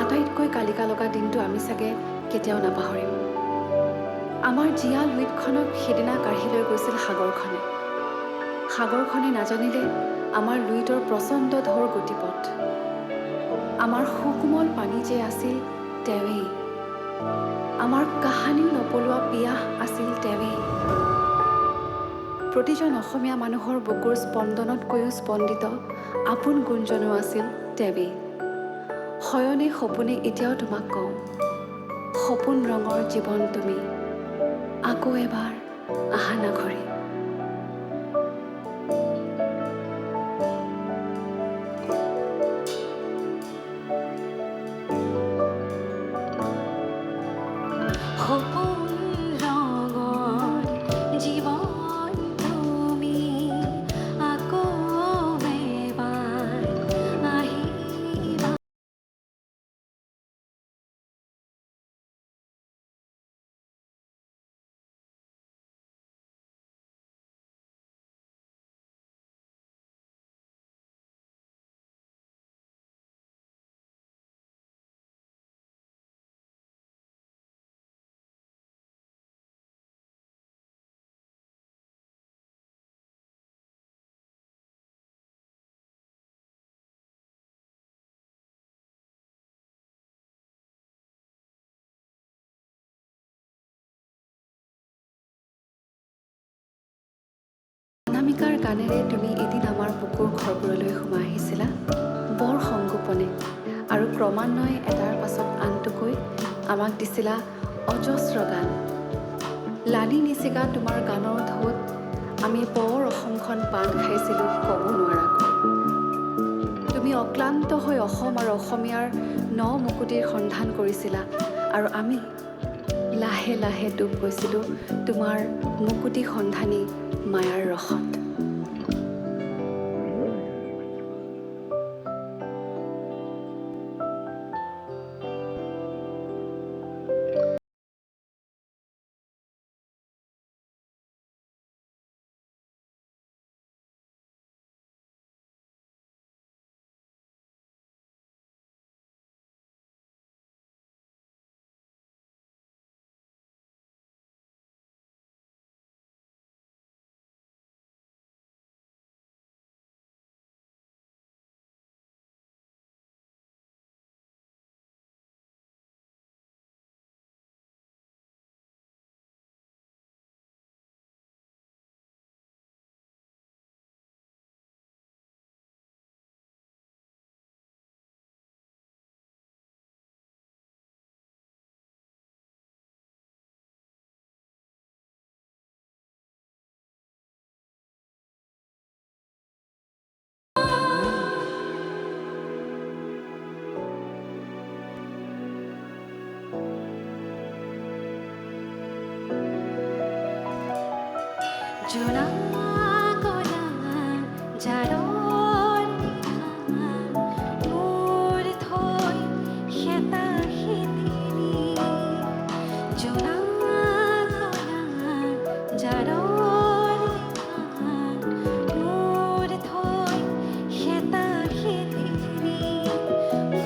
আটাইতকৈ কালিকা লগা দিনটো আমি চাগে কেতিয়াও নাপাহৰিম। আমাৰ জীয়া লুইতখনক সেইদিনা কাঢ়ি লৈ গৈছিল সাগৰখনে। সাগৰখনে নাজানিলে আমাৰ লুইতৰ প্ৰচণ্ড ঢৌৰ গতিপথ। আমাৰ সুকোমল পানী যে আছিল তেৱেই, আমাৰ কাহানিও নপলোৱা পিয়াহ আছিল তেৱেই। প্ৰতিজন অসমীয়া মানুহৰ বুকুৰ স্পন্দনতকৈও স্পন্দিত আপোন গুঞ্জনো আছিল তেৱেই। শয়নে সপোনে এতিয়াও তোমাক কওঁ, সপোন ৰঙৰ জীৱন তুমি, আকৌ এবাৰ আহা না ঘূৰি। সপোন ৰঙৰ জীৱন তুমি, আকৌ এবাৰ আহিবা। অনামিকাৰ গানেৰে তুমি এদিন আমাৰ বুকুৰ ঘৰবোৰলৈ সোমাই আহিছিলা বৰ সংগোপনে, আৰু ক্ৰমান্বয়ে এটাৰ পাছত আনটোকৈ আমাক দিছিলা অজস্ৰ গান। লানি নিচিগা তোমাৰ গানৰ ঢৌত আমি বৰ অসমখন পাণ খাইছিলোঁ ক'ব নোৱাৰাকৈ। তুমি অক্লান্ত হৈ অসম আৰু অসমীয়াৰ ন মুকুতিৰ সন্ধান কৰিছিলা, আৰু আমি লাহে লাহে ডুব গৈছিলোঁ তোমাৰ মুকুতি সন্ধানী মায়াৰ ৰসত। জোনা কলা জাৰৰ নিশা, মোৰ থৈ সেতা সেতিনি। জোনা কলা জাৰৰ নিশা, মোৰ থৈ সেতা সেতিনি।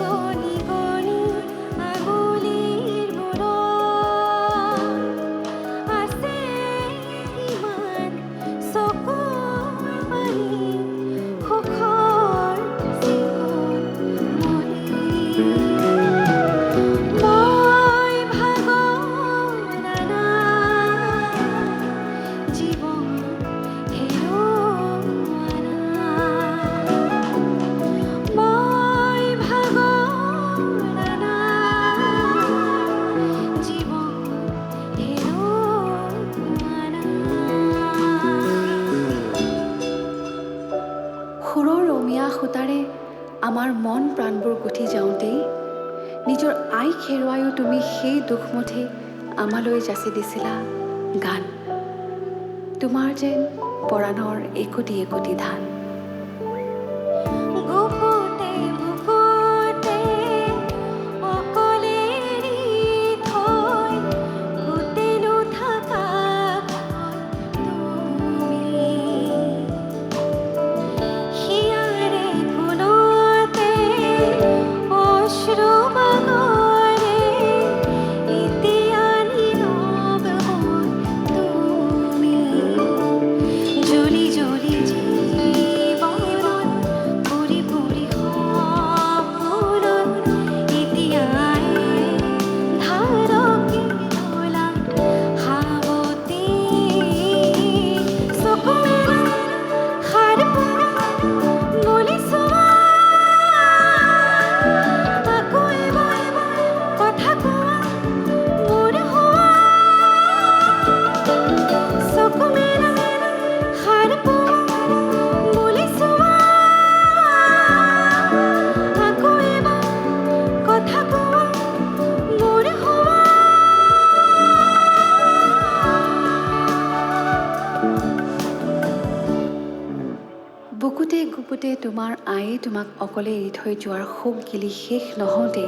গণি গণি আঙুলিৰ মূৰত আছে ইমান চকুৰ পানী, সুখৰ জীৱনমণি। মই ভাগৰা নাই, জীৱন হেৰুওৱা নাই। মই ভাগৰা নাই, জীৱন হেৰুওৱা নাই। সুৰৰ অমিয়া সূতাৰে আমাৰ মন প্ৰাণবোৰ গুঠি যাওঁতেই নিজৰ আইক হেৰুৱায়ো তুমি সেই দুখমুঠি আমালৈ যাচি দিছিলা গান। তোমাৰ যেন পৰাণৰ একোটি একোটি ধান। বুকুতে বুকুতে অকলে এৰি থৈ গোটেনো থাকা তুমি। হিয়াৰে কোণতে অশ্ৰু বাগৰ তোমাৰ আয়ে তোমাক অকলে এৰি থৈ যোৱাৰ শোক গিলি শেষ নহওঁতেই